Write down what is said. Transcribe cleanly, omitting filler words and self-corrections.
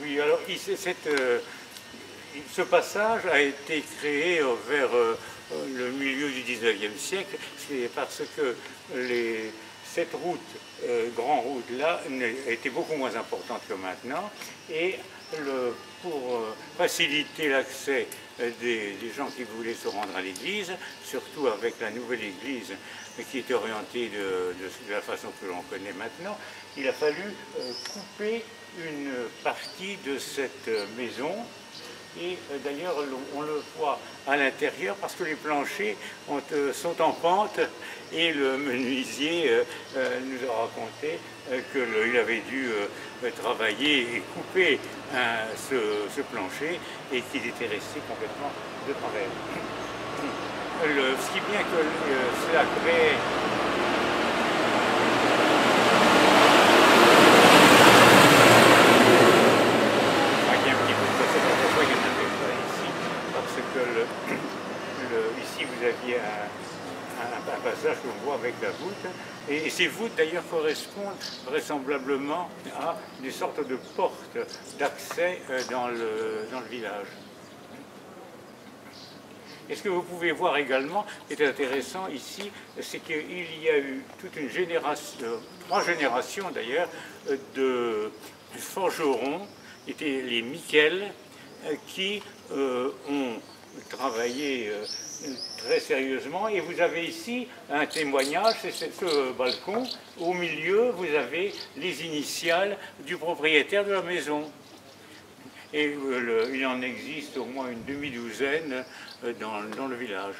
Oui, alors ce passage a été créé vers le milieu du 19e siècle. C'est parce que cette route, grande route là, était beaucoup moins importante que maintenant. Et pour faciliter l'accès des gens qui voulaient se rendre à l'église, surtout avec la nouvelle église qui était orientée de la façon que l'on connaît maintenant, il a fallu couper une partie de cette maison. Et d'ailleurs, on le voit à l'intérieur parce que les planchers sont en pente et le menuisier nous a raconté qu'il avait dû travailler et couper ce plancher et qu'il était resté complètement de travers. Ce qui est bien que cela crée... Ici, vous aviez un passage que l'on voit avec la voûte, et ces voûtes d'ailleurs correspondent vraisemblablement à des sortes de portes d'accès dans le village. Et ce que vous pouvez voir également, qui est intéressant ici, c'est qu'il y a eu toute une génération, 3 générations d'ailleurs, de forgerons, qui étaient les Miquel, qui ont travaillé très sérieusement. Et vous avez ici un témoignage, c'est ce balcon. Au milieu, vous avez les initiales du propriétaire de la maison. Et il en existe au moins une demi-douzaine dans le village.